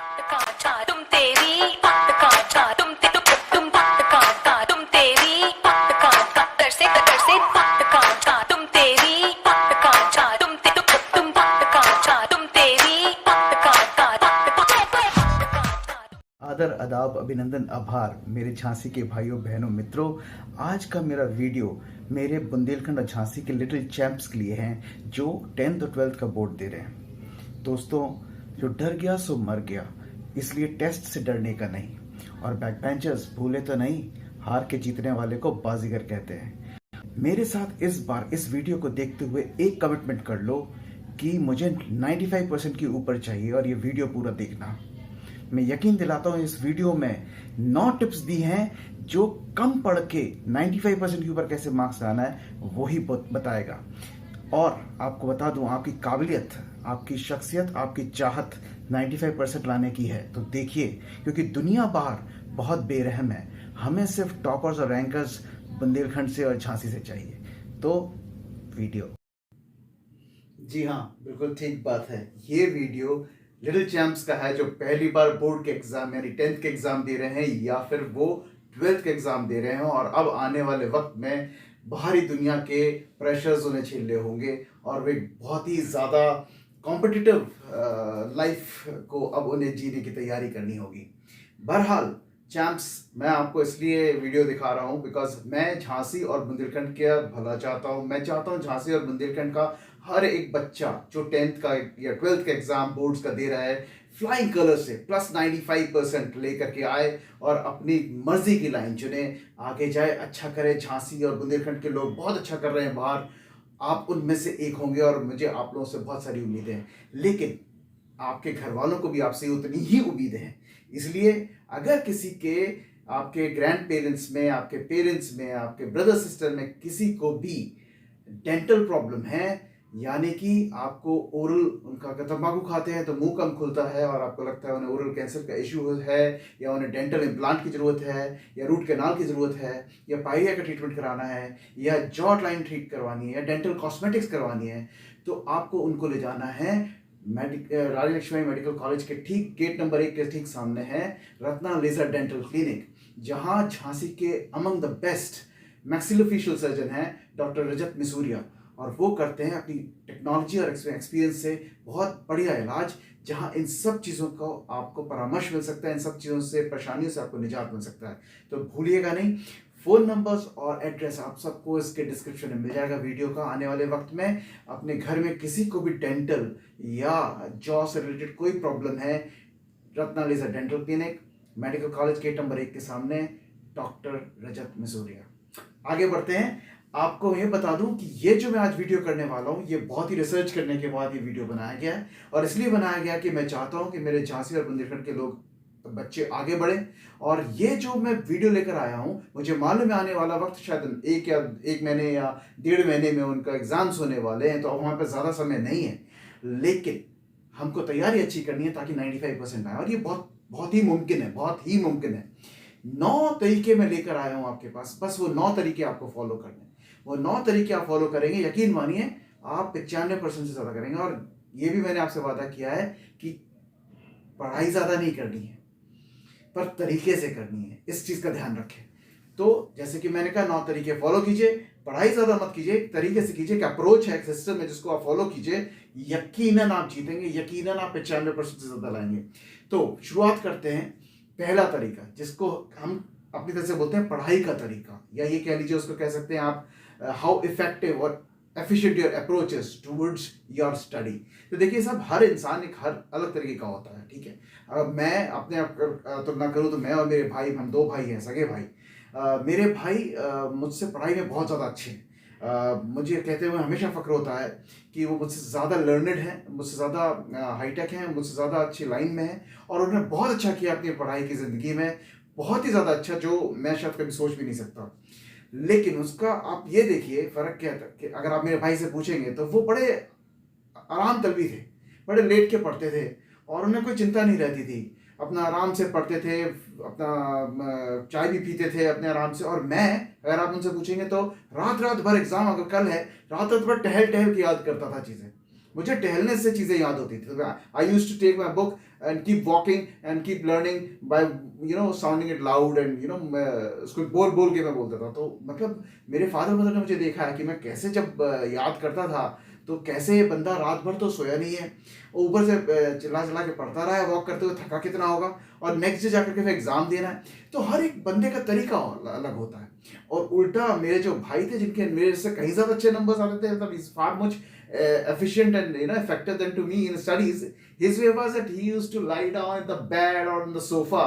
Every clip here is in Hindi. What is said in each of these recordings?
तुम तेरी तुम तेरी तरसे तुम तेरी तुम तेरी आदर आदाब अभिनंदन आभार मेरे झांसी के भाइयों बहनों मित्रों। आज का मेरा वीडियो मेरे बुंदेलखंड और झांसी के लिटिल चैंप्स के लिए हैं जो 10th और 12th का बोर्ड दे रहे हैं। दोस्तों, जो डर गया सो मर गया, इसलिए टेस्ट से डरने का नहीं। और बैक बेंचर्स भूले तो नहीं, हार के जीतने वाले को बाजीगर कहते हैं। मेरे साथ इस बार इस वीडियो को देखते हुए एक कमिटमेंट कर लो कि मुझे 95% के ऊपर चाहिए और ये वीडियो पूरा देखना। मैं यकीन दिलाता हूँ इस वीडियो में 9 टिप्स दी हैं जो कम पढ़ के 95% के ऊपर कैसे मार्क्स लाना है वही बताएगा। और आपको बता दूं, आपकी काबिलियत, आपकी शख्सियत, आपकी चाहत 95% लाने की है तो देखिए, क्योंकि दुनिया बाहर बहुत बेरहम है। हमें सिर्फ टॉपर्स और रैंकर्स बुंदेलखंड से और झांसी से चाहिए। तो वीडियो, जी हाँ, बिल्कुल ठीक बात है। ये वीडियो लिटिल चैंप्स का है जो पहली बार बोर्ड के एग्जाम यानी 10th के एग्जाम दे रहे हैं या फिर वो 12th के एग्जाम दे रहे हैं और अब आने वाले वक्त में बाहरी दुनिया के प्रेशर्स उन्हें झेलने होंगे और वे बहुत ही ज़्यादा कॉम्पिटिटिव लाइफ को अब उन्हें जीने की तैयारी करनी होगी। बहरहाल चैंप्स, मैं आपको इसलिए वीडियो दिखा रहा हूँ बिकॉज मैं झांसी और बुंदेलखंड का भला चाहता हूँ। मैं चाहता हूँ झांसी और बुंदेलखंड का हर एक बच्चा जो 10th का या 12th का एग्जाम बोर्ड्स का दे रहा है फ्लाइंग कलर से +95% लेकर के आए और अपनी मर्जी की लाइन चुने, आगे जाए, अच्छा करे। झांसी और बुंदेलखंड के लोग बहुत अच्छा कर रहे हैं बाहर, आप उनमें से एक होंगे और मुझे आप लोगों से बहुत सारी उम्मीदें हैं। लेकिन आपके घर वालों को भी आपसे उतनी ही उम्मीदें हैं। इसलिए अगर किसी के, आपके ग्रैंड पेरेंट्स में, आपके पेरेंट्स में, आपके ब्रदर सिस्टर में किसी को भी डेंटल प्रॉब्लम है, यानी कि आपको ओरल, उनका तंबाकू खाते हैं तो मुंह कम खुलता है और आपको लगता है उन्हें ओरल कैंसर का इश्यू है, या उन्हें डेंटल इम्प्लांट की ज़रूरत है, या रूट कैनाल की ज़रूरत है, या पाइलिया का ट्रीटमेंट कराना है, या जॉ लाइन ट्रीट करवानी है, या डेंटल कॉस्मेटिक्स करवानी है, तो आपको उनको ले जाना है रानी लक्ष्मी मेडिकल कॉलेज के ठीक गेट नंबर 1 के ठीक सामने है रत्ना लेजर डेंटल क्लिनिक, जहां झांसी के among the best maxillofacial surgeon हैं डॉक्टर रजत मिसूरिया, और वो करते हैं अपनी टेक्नोलॉजी और एक्सपीरियंस से बहुत बढ़िया इलाज, जहां इन सब चीज़ों को आपको परामर्श मिल सकता है, इन सब चीज़ों से, परेशानियों से आपको निजात मिल सकता है। तो भूलिएगा नहीं, फ़ोन नंबर्स और एड्रेस आप सबको इसके डिस्क्रिप्शन में मिल जाएगा वीडियो का। आने वाले वक्त में अपने घर में किसी को भी डेंटल या जॉ से रिलेटेड कोई प्रॉब्लम है, Ratna laser dental clinic, medical college gate number 1 के सामने, डॉक्टर रजत मिसूरिया। आगे बढ़ते हैं। आपको ये बता दूं कि ये जो मैं आज वीडियो करने वाला हूं, ये बहुत ही रिसर्च करने के बाद ये वीडियो बनाया गया है, और इसलिए बनाया गया कि मैं चाहता हूं कि मेरे झांसी और बुंदेलखंड के लोग, बच्चे आगे बढ़े। और ये जो मैं वीडियो लेकर आया हूं, मुझे मालूम है आने वाला वक्त शायद 1 महीने या 1.5 महीने में उनका एग्जाम्स होने वाले हैं, तो अब वहां पर ज़्यादा समय नहीं है, लेकिन हमको तैयारी अच्छी करनी है ताकि 95% आए। और ये बहुत बहुत ही मुमकिन है, बहुत ही मुमकिन है। 9 तरीके मैं लेकर आया हूं आपके पास, बस वो 9 तरीके आपको फॉलो करने हैं। वो 9 तरीके आप फॉलो करेंगे, यकीन मानिए आप 95% से ज़्यादा करेंगे। और ये भी मैंने आपसे वादा किया है कि पढ़ाई ज़्यादा नहीं करनी है, पर तरीके से करनी है, इस चीज़ का ध्यान रखें। तो जैसे कि मैंने कहा, 9 तरीके फॉलो कीजिए, पढ़ाई ज़्यादा मत कीजिए, तरीके से कीजिए, कि अप्रोच है, एक सिस्टम है जिसको आप फॉलो कीजिए, यकीनन आप जीतेंगे, यकीनन आप 95% से ज़्यादा लाएंगे। तो शुरुआत करते हैं। पहला तरीका, जिसको हम अपनी तरह से बोलते हैं पढ़ाई का तरीका, या ये कह लीजिए, उसको कह सकते हैं आप हाउ इफेक्टिव और efficient your approaches towards your study. तो देखिए साहब, हर इंसान एक हर अलग तरीके का होता है, ठीक है। अब मैं अपने आप तुलना करूँ तो मैं और मेरे भाई, हम 2 भाई हैं, सगे भाई। मेरे भाई मुझसे पढ़ाई में बहुत ज़्यादा अच्छे हैं। मुझे कहते हुए हमेशा फ़ख्र होता है कि वो मुझसे ज़्यादा लर्नड हैं, मुझसे ज़्यादा हाईटेक हैं, मुझसे ज़्यादा अच्छी लाइन में हैं, और उन्होंने बहुत अच्छा किया अपनी पढ़ाई की ज़िंदगी में, बहुत ही ज़्यादा अच्छा, जो मैं शायद कभी सोच भी नहीं सकता। लेकिन उसका आप ये देखिए फ़र्क क्या था कि अगर आप मेरे भाई से पूछेंगे तो वो बड़े आराम तलबी थे, बड़े लेट के पढ़ते थे, और उन्हें कोई चिंता नहीं रहती थी, अपना आराम से पढ़ते थे, अपना चाय भी पीते थे अपने आराम से। और मैं, अगर आप उनसे पूछेंगे तो रात रात भर, एग्ज़ाम अगर कल है, रात रात भर टहल टहल के याद करता था चीज़ें। मुझे टहलने से चीज़ें याद होती थी। तो आई use to take my book and keep walking and keep learning by sounding it loud and उसको बोल बोल के मैं बोलता था। तो मतलब मेरे फादर मदर ने मुझे देखा है कि मैं कैसे जब याद करता था, तो कैसे ये बंदा रात भर तो सोया नहीं है, ऊपर से चिल्ला चिल्ला के पढ़ता रहा है, वॉक करते हुए थका कितना होगा, और नेक्स्ट डे जाकर के फिर एग्जाम देना है। तो हर एक बंदे का तरीका अलग होता है। और उल्टा मेरे जो भाई थे, जिनके मेरे से कहीं ज़्यादा अच्छे नंबर्स आते थे, मतलब is far much efficient and effective than to me in studies. His way was that he used to lie down in the bed or on the sofa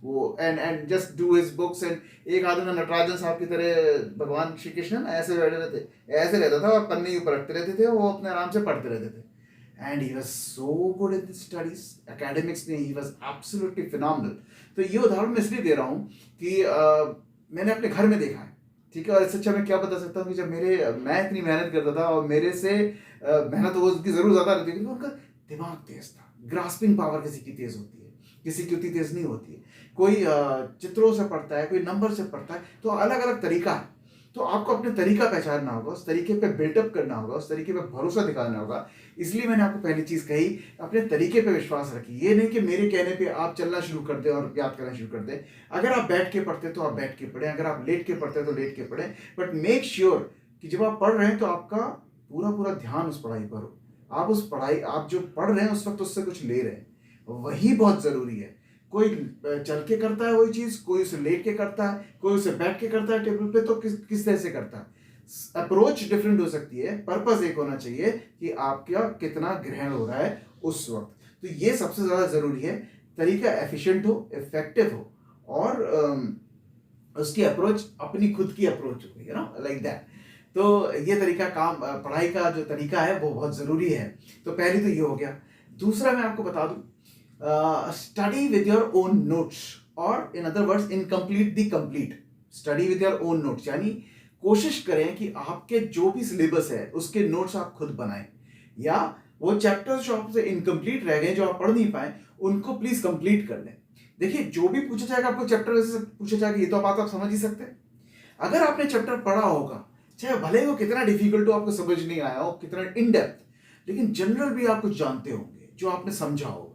वो and just do his books, and एक आदमी नटराजन साहब की तरह भगवान श्री कृष्ण ऐसे बैठे रहते, ऐसे रहता था और पन्ने ऊपर रखते रहते थे, वो अपने आराम से पढ़ते रहते थे। And he was so good at his studies, academics में he was absolutely phenomenal. तो ये उदाहरण मैं इसलिए दे रहा हूँ कि मैंने अपने घर में देखा है, ठीक है। और इससे अच्छा मैं क्या बता सकता हूँ कि जब मैं इतनी मेहनत करता था, और मेरे से मेहनत वो उसकी ज़रूर ज़्यादा रहती थी, उनका दिमाग तेज था। ग्रास्पिंग पावर किसी की तेज होती है, किसी की उतनी तेज नहीं होती है। कोई चित्रों से पढ़ता है, कोई नंबर से पढ़ता है, तो अलग अलग तरीका है। तो आपको अपने तरीका पहचानना होगा, उस तरीके पे बिल्टअप करना होगा, उस तरीके पे भरोसा दिखाना होगा। इसलिए मैंने आपको पहली चीज़ कही, अपने तरीके पे विश्वास रखिए। ये नहीं कि मेरे कहने पे आप चलना शुरू कर दें और याद करना शुरू कर दें। अगर आप बैठ के पढ़ते तो आप बैठ के पढ़ें, अगर आप लेट के पढ़ते तो लेट के पढ़ें, बट मेक श्योर कि जब आप पढ़ रहे हैं तो आपका पूरा पूरा ध्यान उस पढ़ाई पर हो। आप जो पढ़ रहे हैं उस वक्त उससे कुछ ले रहे हैं, वही बहुत ज़रूरी है। कोई चल के करता है वही चीज़, कोई उसे लेट के करता है, कोई उसे बैठ के करता है टेबल पे, तो किस तरह से करता है। अप्रोच डिफरेंट हो सकती है, पर्पस एक होना चाहिए कि आपका कितना ग्रहण हो रहा है उस वक्त। तो ये सबसे ज़्यादा ज़रूरी है, तरीका एफिशिएंट हो, इफेक्टिव हो, और उसकी अप्रोच अपनी खुद की अप्रोच हो, लाइक दैट। तो ये तरीका पढ़ाई का जो तरीका है वो बहुत ज़रूरी है। तो पहले तो ये हो गया। दूसरा मैं आपको बता दूं, study with your own notes, or in other words incomplete the complete. Study with your own notes, यानी कोशिश करें कि आपके जो भी सिलेबस है उसके नोट्स आप खुद बनाएं, या वो चैप्टर्स जो आपसे इनकम्प्लीट रह गए, जो आप पढ़ नहीं पाए, उनको प्लीज कंप्लीट कर लें। देखिए, जो भी पूछा जाएगा आपको चैप्टर वैसे पूछा जाएगा, ये तो बात आप समझ ही सकते हैं। अगर आपने चैप्टर पढ़ा होगा, चाहे भले वो कितना डिफिकल्ट हो, आपको समझ नहीं आया हो, कितना इन डेप्थ, लेकिन जनरल भी आप कुछ जानते होंगे जो आपने समझा होगा।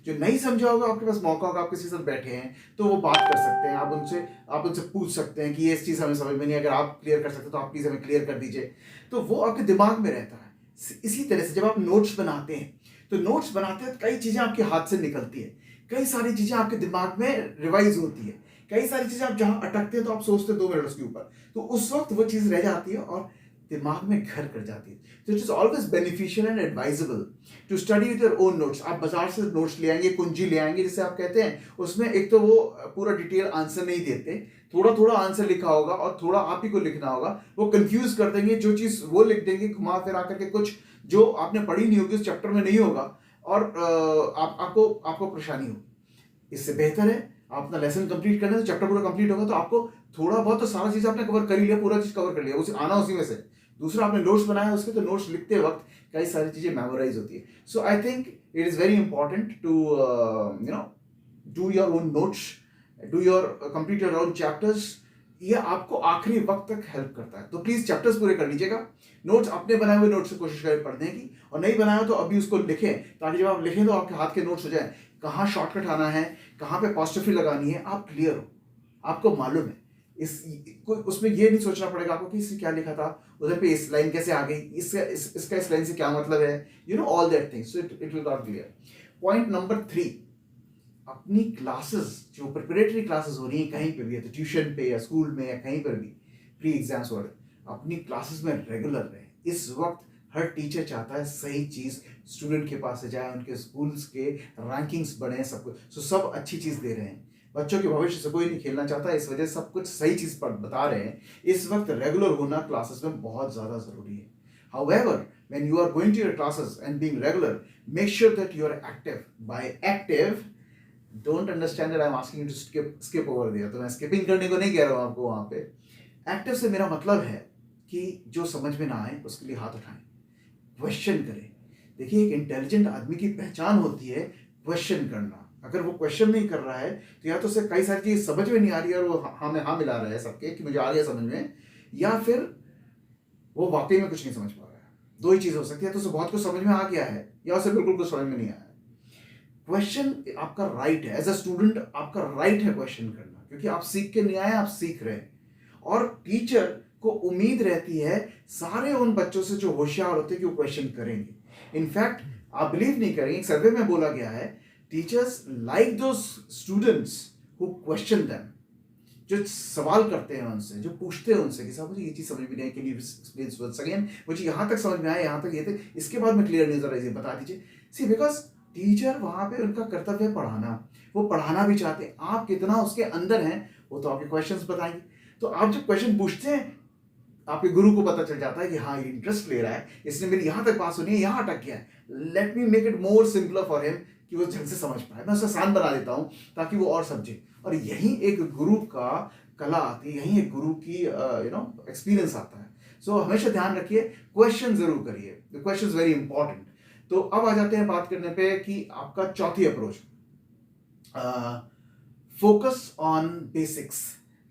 जो नहीं समझा होगा, आपके पास मौका होगा, आप किसी से बैठे हैं तो वो बात कर सकते हैं, आप उनसे पूछ सकते हैं कि ये इस चीज़ हमें समझ में नहीं, अगर आप क्लियर कर सकते तो आप प्लीज़ हमें क्लियर कर दीजिए। तो वो आपके दिमाग में रहता है। इसी तरह से जब आप नोट्स बनाते हैं, तो नोट्स बनाते हैं कई चीज़ें आपके हाथ से निकलती है, कई सारी चीज़ें आपके दिमाग में रिवाइज होती है, कई सारी चीज़ें आप जहाँ अटकते हैं तो आप सोचते हैं 2 मिनट उसके ऊपर, तो उस वक्त वो चीज़ रह जाती है और दिमाग में घर कर जाती है। तो it is always beneficial and advisable to study with your own notes. आप बाजार से नोट्स ले आएंगे, कुंजी ले आएंगे जिसे आप कहते हैं, उसमें एक तो वो पूरा डिटेल आंसर नहीं देते, थोड़ा थोड़ा आंसर लिखा होगा और थोड़ा आप ही को लिखना होगा। वो कंफ्यूज कर देंगे, जो चीज़ वो लिख देंगे घुमा फिरा करके, कुछ जो आपने पढ़ी नहीं होगी उस चैप्टर में नहीं होगा, और आपको परेशानी होगी। इससे बेहतर है आप अपना लेसन कंप्लीट करना, तो चैप्टर पूरा कंप्लीट होगा तो आपको थोड़ा बहुत तो सारा चीज़ आपने कवर कर ही लिया, पूरा चीज़ कवर कर लिया, उसे आना उसी में से। दूसरा, आपने नोट्स बनाया उसके, तो नोट्स लिखते वक्त कई सारी चीज़ें मेमोराइज होती है। सो I think it is very important to do your own notes, complete your own chapters. ये आपको आखिरी वक्त तक हेल्प करता है। तो प्लीज़ चैप्टर्स पूरे कर लीजिएगा। नोट्स अपने बनाए हुए नोट्स से कोशिश करें पढ़ने की, और नहीं बनाया तो अभी उसको लिखें, ताकि जब आप लिखें तो आपके हाथ के नोट्स हो जाए, कहाँ शॉर्टकट आना है, कहाँ पे अपॉस्ट्रोफी लगानी है, आप क्लियर हो, आपको मालूम है। उसमें ये नहीं सोचना पड़ेगा आपको कि इससे क्या लिखा था, उधर पे इस लाइन कैसे आ गई, इसका इस लाइन से क्या मतलब है, all that things. So it will not clear. Point number 3, अपनी क्लासेस, जो प्रिपरेटरी क्लासेस हो रही हैं कहीं पे भी है, तो ट्यूशन पे या स्कूल में या कहीं पर भी, प्री एग्जाम्स हो रहे, अपनी क्लासेस में रेगुलर रहे। इस वक्त हर टीचर चाहता है सही चीज़ स्टूडेंट के पास से जाए, उनके स्कूल्स के रैंकिंग्स बढ़े, सब कुछ। सो सब अच्छी चीज़ दे रहे हैं। बच्चों के भविष्य से कोई नहीं खेलना चाहता, इस वजह से सब कुछ सही चीज़ पर बता रहे हैं। इस वक्त रेगुलर होना क्लासेस में बहुत ज़्यादा ज़रूरी है। However, when you are going to your classes and being regular, make sure that you are active. By active, don't understand that I'm asking you to skip over there. तो मैं skipping करने को नहीं कह रहा हूँ आपको वहाँ पे। Active से मेरा मतलब है कि जो समझ में ना आए उसके लिए हाथ उठाएं, क्वेश्चन करें। देखिए, एक इंटेलिजेंट आदमी की पहचान होती है क्वेश्चन करना। अगर वो क्वेश्चन नहीं कर रहा है तो या तो उसे कई सारी चीज़ समझ में नहीं आ रही है और वो हाँ में हाँ मिला रहा है सबके कि मुझे आ गया समझ में, या फिर वो वाकई में कुछ नहीं समझ पा रहा है। दो ही चीज हो सकती है, तो उसे बहुत कुछ समझ में आ गया है या उसे बिल्कुल कुछ समझ में नहीं आया है। क्वेश्चन आपका राइट है, एज अ स्टूडेंट आपका राइट है क्वेश्चन करना, क्योंकि आप सीख के नहीं आए, आप सीख रहे हैं। और टीचर को उम्मीद रहती है सारे उन बच्चों से जो होशियार होते हैं कि वो क्वेश्चन करेंगे। इनफैक्ट आप बिलीव नहीं करेंगे, एक सर्वे में बोला गया है teachers like those students who question them, जो सवाल करते हैं उनसे, जो पूछते हैं उनसे कि साहब मुझे ये चीज समझ में नहीं आई, can you explain once again, मुझे यहाँ तक समझ में आया, यहाँ तक ये थे, इसके बाद में क्लियर नहीं, जरा ये बता दीजिए। सी बिकॉज टीचर वहां पे उनका कर्तव्य है पढ़ाना, वो पढ़ाना भी चाहते हैं। आप कितना उसके अंदर हैं वो तो आपके क्वेश्चंस बताएंगे। तो आप जब क्वेश्चन पूछते हैं, आपके गुरु को पता चल जाता है कि हाँ ये इंटरेस्ट ले रहा है, इसने मेरी यहाँ तक बात सुनी है, यहाँ अटक गया है, let me make it more simpler for him कि वो ढंग से समझ पाए, मैं उसे आसान बना देता हूँ ताकि वो और समझे। और यही एक गुरु का कला आती है, यही एक गुरु की एक्सपीरियंस आता है। सो हमेशा ध्यान रखिए, क्वेश्चन जरूर करिए, the question is very important. तो अब आ जाते हैं बात करने पे कि आपका चौथी approach, focus on basics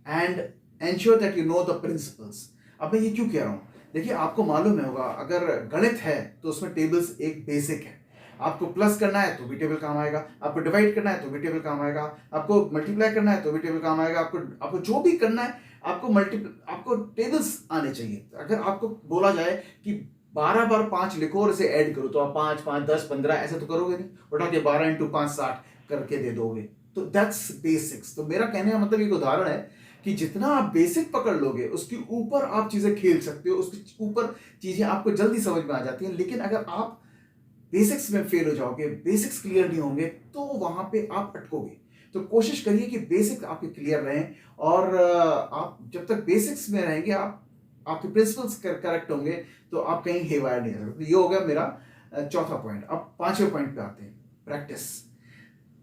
and ensure that you know the principles. अब मैं ये क्यों कह रहा हूँ, देखिए आपको मालूम है होगा, अगर गणित है तो उसमें टेबल्स एक बेसिक है। आपको प्लस करना है तो भी टेबल काम आएगा, आपको डिवाइड करना है तो भी टेबल काम आएगा, आपको मल्टीप्लाई करना है तो भी टेबल काम आएगा, आपको जो भी करना है आपको टेबल्स आने चाहिए। अगर आपको बोला जाए कि 12 बार 5 लिखो और इसे ऐड करो, तो आप 5 5 10 15 ऐसे तो करोगे नहीं, उठा के 12 × 5 60 करके दे दोगे। तो दैट्स बेसिक्स। तो मेरा कहने का मतलब एक उदाहरण है कि जितना आप बेसिक पकड़ लोगे उसके ऊपर आप चीजें खेल सकते हो, उसके ऊपर चीजें आपको जल्दी समझ में आ जाती हैं। लेकिन अगर आप बेसिक्स में फेल हो जाओगे, बेसिक्स क्लियर नहीं होंगे, तो वहां पे आप अटकोगे। तो कोशिश करिए कि बेसिक आपके क्लियर रहें, और आप जब तक बेसिक्स में रहेंगे, आपके प्रिंसिपल्स करेक्ट होंगे, तो आप कहीं हेवायर नहीं जा सकते। ये हो गया मेरा चौथा पॉइंट। अब पांचवें पॉइंट पे आते हैं, practice.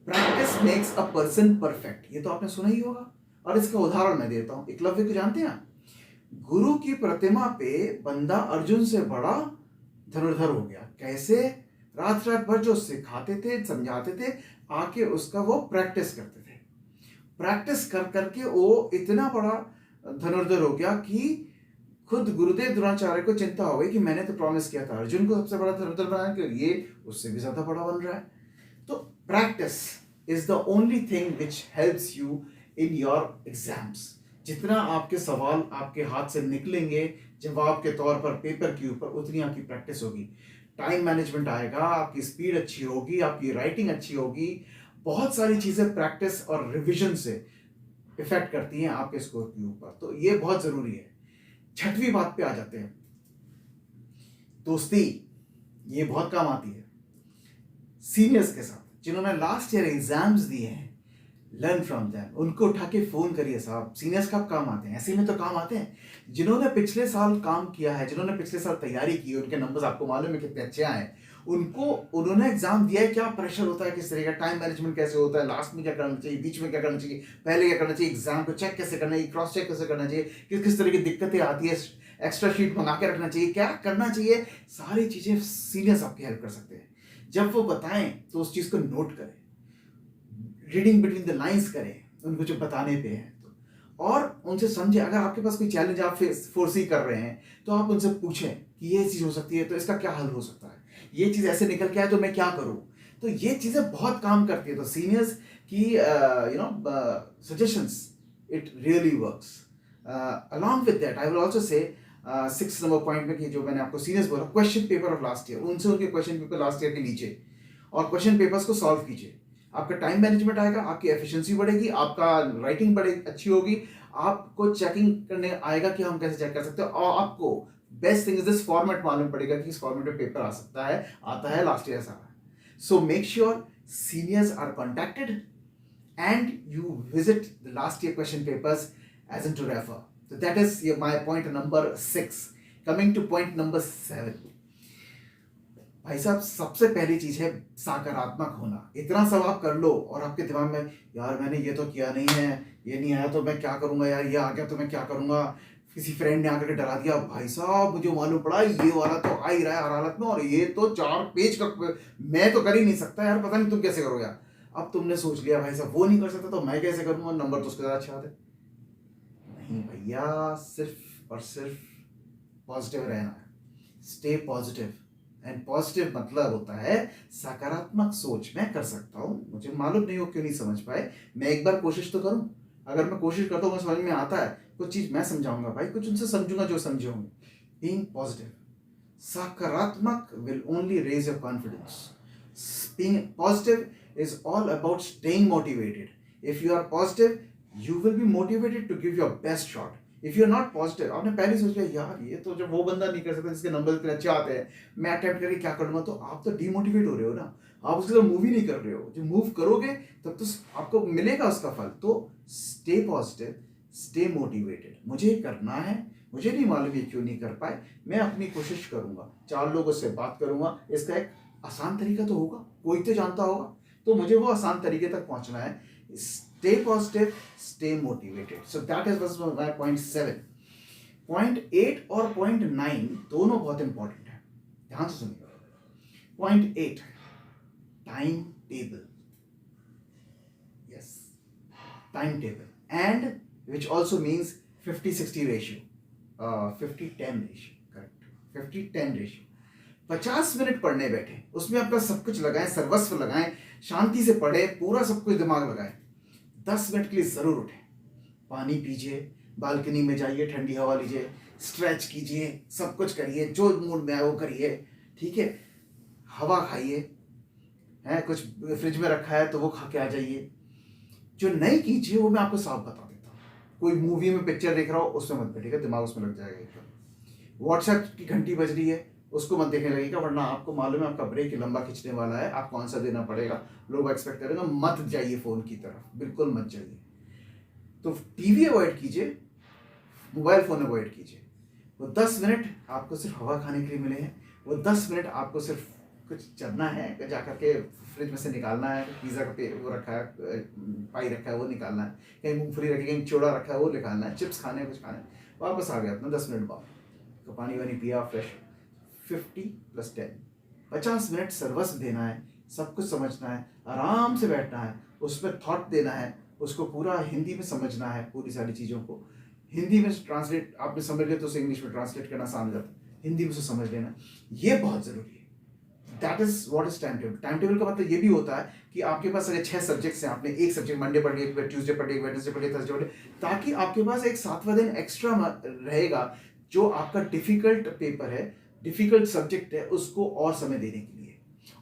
Practice makes a person perfect, ये तो आपने सुना ही होगा, और इसका उदाहरण मैं देता हूं। एकलव्य को जानते हैं? गुरु की प्रतिमा पे बंदा अर्जुन से बड़ा धनुर्धर हो गया। कैसे? रात रात भर जो सिखाते थे, समझाते थे, आके उसका वो प्रैक्टिस करते थे। प्रैक्टिस कर करके वो इतना बड़ा धनुर्धर हो गया कि खुद गुरुदेव द्रोणाचार्य को चिंता हो गई कि मैंने तो प्रॉमिस किया था अर्जुन को सबसे बड़ा धनुर्धर बनाने के लिए, ये उससे भी ज्यादा बड़ा बन रहा है। तो practice is the only thing which helps you in your exams. जितना आपके सवाल आपके हाथ से निकलेंगे जवाब के तौर पर पेपर के ऊपर, उतनी आपकी प्रैक्टिस होगी, टाइम मैनेजमेंट आएगा, आपकी स्पीड अच्छी होगी, आपकी राइटिंग अच्छी होगी। बहुत सारी चीजें प्रैक्टिस और रिवीजन से इफेक्ट करती हैं आपके स्कोर के ऊपर, तो ये बहुत जरूरी है। छठवीं बात पे आ जाते हैं, दोस्ती। ये बहुत काम आती है सीनियर्स के साथ, जिन्होंने लास्ट ईयर एग्जाम्स दिए हैं। लर्न फ्रॉम देम, उनको उठा के फोन करिए। साहब सीनियर्स कब काम आते हैं? ऐसे में तो काम आते हैं जिन्होंने पिछले साल काम किया है, जिन्होंने पिछले साल तैयारी की, उनके नंबर्स आपको मालूम है कितने अच्छे आए, उन्होंने एग्जाम दिया है, क्या प्रेशर होता है, किस तरह का टाइम मैनेजमेंट कैसे होता है, लास्ट में क्या करना चाहिए, बीच में क्या करना चाहिए, पहले क्या करना चाहिए, एग्जाम को चेक कैसे करना चाहिए, क्रॉस चेक कैसे करना चाहिए, किस तरह की दिक्कतें आती है, एक्स्ट्रा शीट मंगा के रखना चाहिए, क्या करना चाहिए, सारी चीजें सीनियर्स आपकी हेल्प कर सकते हैं। जब वो बताएं तो उस चीज को नोट करें, रीडिंग बिटवीन द लाइंस करें उनको जो बताने पे है, और उनसे समझे। अगर आपके पास कोई चैलेंज आप फोर्सी कर रहे हैं तो आप उनसे पूछें कि ये चीज हो सकती है तो इसका क्या हल हो सकता है, ये चीज ऐसे निकल के आए तो मैं क्या करूं। तो ये चीजें बहुत काम करती है। तो सीनियर्स की suggestions, it really works. Along with that I will also say 6 number point में कि जो मैंने आपको सीनियर्स बोला, question paper of last year, उनसे उनके क्वेश्चन पेपर लास्ट ईयर के लीजिए और क्वेश्चन पेपर्स को सॉल्व कीजिए। आपका टाइम मैनेजमेंट आएगा, आपकी एफिशिएंसी बढ़ेगी, आपका राइटिंग बढ़ेगी, अच्छी होगी, आपको चेकिंग करने आएगा कि हम कैसे चेक कर सकते हैं, और आपको best thing is this format मालूम पड़ेगा कि इस फॉर्मेट में पेपर आ सकता है, आता है, लास्ट ईयर सारा। So make sure seniors are contacted and you visit the last year question papers as an to refer. So that is my point number 6. Coming to point number 7. भाई साहब, सबसे पहली चीज है सकारात्मक होना। इतना सब आप कर लो और आपके दिमाग में यार मैंने ये तो किया नहीं है, ये नहीं आया तो मैं क्या करूंगा, यार ये आ गया तो मैं क्या करूंगा, किसी फ्रेंड ने आकर के डरा दिया, भाई साहब मुझे मालूम पड़ा ये वाला तो आ ही रहा है हर हालत में, और ये तो 4 पेज का मैं तो कर ही नहीं सकता यार, पता नहीं तुम कैसे करोगे। अब तुमने सोच लिया भाई साहब वो नहीं कर सकता तो मैं कैसे करूंगा, नंबर तो उसके ज्यादा अच्छा आते। नहीं भैया, सिर्फ और सिर्फ पॉजिटिव रहना है, स्टे पॉजिटिव। एंड पॉजिटिव मतलब होता है सकारात्मक सोच। मैं कर सकता हूँ, मुझे मालूम नहीं हो क्यों नहीं समझ पाए, मैं एक बार कोशिश तो करूँ। अगर मैं कोशिश करता हूँ, मुझे समझ में आता है, कुछ चीज़ मैं समझाऊंगा भाई, कुछ उनसे समझूंगा जो समझे होंगे। बीइंग पॉजिटिव, सकारात्मक will only raise your confidence. Being positive is all about staying motivated. If you are positive, you will be motivated to give your best shot. If you are not positive, आपने पहले सोच लिया यार ये तो जब वो बंदा नहीं कर सकता जिसके नंबर इतने अच्छे आते हैं, मैं अटेम्प्ट करके क्या करूँगा, तो आप तो डिमोटिवेट हो रहे हो ना, आप उसके साथ मूव ही नहीं कर रहे हो। जब मूव करोगे तब तो आपको मिलेगा उसका फल। तो स्टे पॉजिटिव, स्टे मोटिवेटेड। मुझे करना है, मुझे नहीं मालूम ये क्यों नहीं कर पाए, मैं अपनी कोशिश करूंगा, 4 लोगों से बात करूंगा, इसका एक आसान तरीका तो होगा, कोई तो जानता होगा, तो मुझे वो आसान तरीके तक पहुंचना है। Stay positive, stay motivated. So that is my point 7। Point 8 और पॉइंट 9 दोनों बहुत इंपॉर्टेंट है, ध्यान से सुनिए। Point 8, time table. Yes, time table, and which also means 50-60 ratio, 50-10 ratio, correct, 50-10 ratio. 50 minute पढ़ने बैठे, उसमें अपना सब कुछ लगाएं, सर्वस्व लगाएं, शांति से पढ़े, पूरा सब कुछ दिमाग लगाएं। 10 मिनट के लिए जरूर उठें, पानी पीजिए, बालकनी में जाइए, ठंडी हवा लीजिए, स्ट्रेच कीजिए, सब कुछ करिए, जो मूड में आए वो करिए, ठीक है। हवा खाइए, है कुछ फ्रिज में रखा है तो वो खा के आ जाइए। जो नहीं कीजिए वो मैं आपको साफ बता देता हूँ। कोई मूवी में पिक्चर देख रहा हो उसमें मत बैठिएगा, दिमाग उसमें लग जाएगा एकदम। व्हाट्सएप की घंटी बज रही है उसको मत देखने लगेगा, वरना आपको मालूम है आपका ब्रेक लंबा खींचने वाला है, आपको आंसर देना पड़ेगा, लोग एक्सपेक्ट करेंगे। मत जाइए फोन की तरफ, बिल्कुल मत जाइए। तो टीवी अवॉइड कीजिए, मोबाइल फोन अवॉइड कीजिए। वो 10 मिनट आपको सिर्फ हवा खाने के लिए मिले हैं, वो 10 मिनट आपको सिर्फ कुछ चलना है, जा करके फ्रिज में से निकालना है, पिज़्ज़ा का वो रखा है, पाई रखा है वो निकालना है, कहीं मूंगफली रखी, कहीं चूड़ा रखा है वो निकालना है, चिप्स खाने हैं, कुछ खाने, वापस आ गया अपना 10 मिनट बाद, तो पानी वानी पिया, फ्रेश। 50+10, 50 मिनट सर्वस्व देना है, सब कुछ समझना है, आराम से बैठना है, उसमें थॉट देना है, उसको पूरा हिंदी में समझना है, पूरी सारी चीज़ों को हिंदी में ट्रांसलेट, आपने समझ लिया तो उसे इंग्लिश में ट्रांसलेट करना आसान हो जाता है, हिंदी में उसे समझ लेना, ये बहुत ज़रूरी है। That is what is time table. Time table का मतलब ये भी होता है कि आपके पास अगर 6 सब्जेक्ट्स हैं, आपने एक सब्जेक्ट मंडे पढ़ लिया, ट्यूसडे पढ़ लिया, वेडनेसडे पढ़ लिया, थर्सडे पढ़ लिया, ताकि आपके पास एक 7वां दिन एक्स्ट्रा रहेगा जो आपका डिफिकल्ट पेपर है, डिफिकल्ट सब्जेक्ट है, उसको और समय देने के लिए,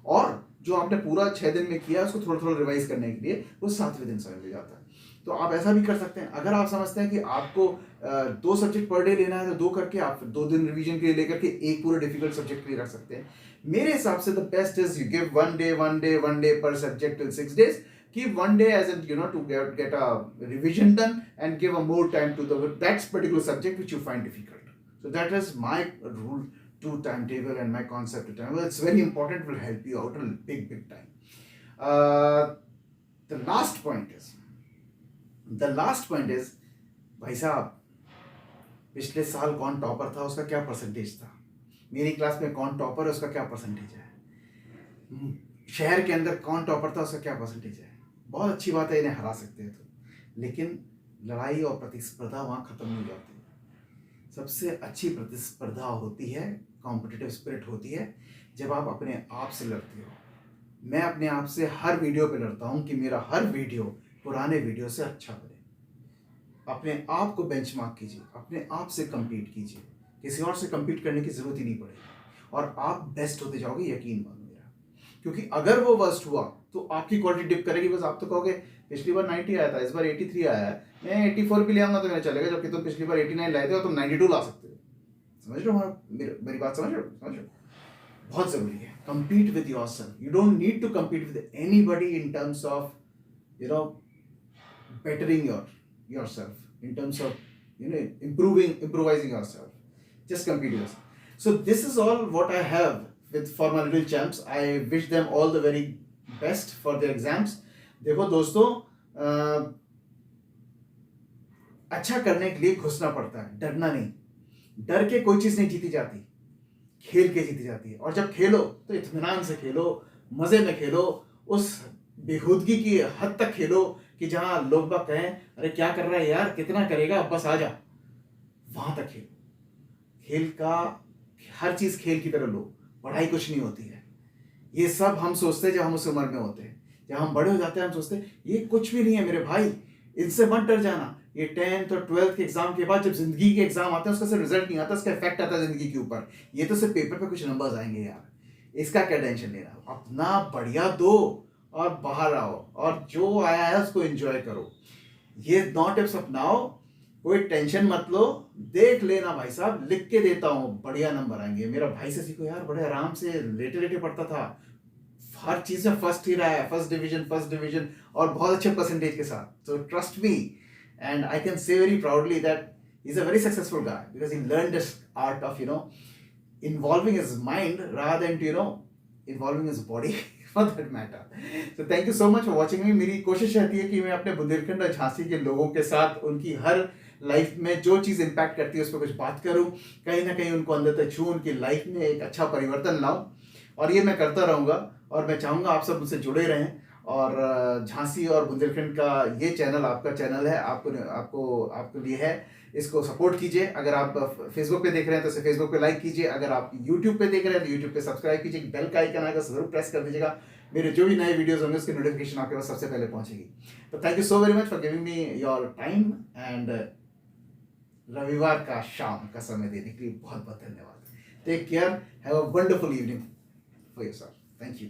और जो आपने पूरा 6 दिन में किया उसको थोड़ा थोड़ा रिवाइज करने के लिए वो 7वें दिन समय मिल जाता है। तो आप ऐसा भी कर सकते हैं। अगर आप समझते हैं कि आपको 2 सब्जेक्ट पर डे लेना है तो 2 करके आप 2 दिन रिवीजन के लिए लेकर के एक पूरे डिफिकल्ट सब्जेक्ट के लिए रख सकते हैं। मेरे हिसाब से the best is you give 1 day per subject till 6 days. Keep 1 day as in to get a revision done and give a more time to that particular subject which you find difficult. So that is my rule to timetable and my concept to timetable. It's very important, it will help you out a big time. The last point is भाई साहब, पिछले साल कौन टॉपर था, उसका क्या परसेंटेज था, मेरी क्लास में कौन टॉपर है उसका क्या परसेंटेज है, शहर के अंदर कौन टॉपर था उसका क्या परसेंटेज है। बहुत अच्छी बात है, इन्हें हरा सकते हैं तो, लेकिन लड़ाई और प्रतिस्पर्धा वहाँ खत्म नहीं जाती। सबसे अच्छी प्रतिस्पर्धा होती है, कॉम्पिटिटिव स्पिरिट होती है, जब आप अपने आप से लड़ते हो। मैं अपने आप से हर वीडियो पे लड़ता हूँ कि मेरा हर वीडियो पुराने वीडियो से अच्छा बने। अपने आप को बेंचमार्क कीजिए, अपने आप से compete कीजिए, किसी और से compete करने की जरूरत ही नहीं पड़ेगी, और आप बेस्ट होते जाओगे, यकीन मानो मेरा। क्योंकि अगर वो वर्स्ट हुआ तो आपकी क्वालिटी डिप करेगी, बस आप तो कहोगे पिछली बार 90 आया था, इस बार 83 आया है, मैं 84 भी ले आऊंगा तो मेरा चलेगा, जबकि तुम पिछली बार 89 लाए थे और तुम 92 ला सकते हो। समझ रहे हो मेरी बात, समझ रहे हो? बहुत जरूरी है, compete with yourself. You don't need to compete with anybody in terms of bettering yourself, in terms of improvising yourself. Just compete with yourself. So this is all what I have for my little champs. I wish them all the very best for their exams. देखो दोस्तों, अच्छा करने के लिए घुसना पड़ता है, डरना नहीं। डर के कोई चीज नहीं जीती जाती, खेल के जीती जाती है। और जब खेलो तो इत्मीनान से खेलो, मजे में खेलो, उस बेखुदगी की हद तक खेलो कि जहां लोग बाग कहें अरे क्या कर रहा है यार, कितना करेगा, बस आ जा, वहां तक खेलो। हर चीज खेल की तरह लो, पढ़ाई कुछ नहीं होती है। ये सब हम सोचते हैं जब हम उस उम्र में होते हैं, जब हम बड़े हो जाते हैं हम सोचते हैं ये कुछ भी नहीं है मेरे भाई, इनसे मत डर जाना। ये 10th और 12th के एग्जाम के बाद जब जिंदगी के एग्जाम आते हैं उसका सिर्फ रिजल्ट नहीं आता, उसका इफेक्ट आता है जिंदगी के ऊपर। ये तो सिर्फ पेपर पे कुछ नंबर्स आएंगे यार, इसका क्या टेंशन लेना, अपना बढ़िया दो और बाहर आओ और जो आया है उसको एंजॉय करो। ये 9 टिप्स अपनाओ, कोई टेंशन मत लो, देख लेना भाई साहब, लिख के देता हूँ बढ़िया नंबर आएंगे। मेरा भाई से सीखो यार, बड़े आराम से लेटे लेटे पढ़ता था, हर चीज में फर्स्ट ही रहा है, फर्स्ट डिवीजन और बहुत अच्छे परसेंटेज के साथ। So trust me and I can say very proudly that he is a very successful guy because he learn this art of involving his mind rather than involving his body for that matter. So thank you so much for watching me. मेरी कोशिश रहती है कि मैं अपने बुंदेलखंड और झांसी के लोगों के साथ उनकी हर लाइफ में जो चीज़ इम्पैक्ट करती है उस पर कुछ बात करूं, कहीं ना कहीं उनको अंदर तक छूं, उनकी लाइफ में एक अच्छा परिवर्तन लाऊं, और ये मैं करता रहूंगा। और मैं चाहूंगा आप सब मुझसे जुड़े रहें, और झांसी और बुंदेलखंड का ये चैनल आपका चैनल है, आपके लिए है, इसको सपोर्ट कीजिए। अगर आप फेसबुक पे देख रहे हैं तो इसे फेसबुक पे लाइक कीजिए, अगर आप यूट्यूब पे देख रहे हैं तो यूट्यूब पे सब्सक्राइब कीजिए, बेल का आइकन आएगा जरूर प्रेस कर दीजिएगा, मेरे जो भी नए वीडियोस होंगे उसकी नोटिफिकेशन आपके पास सबसे पहले पहुंचेगी। तो thank you so very much for giving me your time and रविवार का शाम का समय देने के लिए बहुत बहुत धन्यवाद। Take care, have a wonderful evening for yourself. Thank you.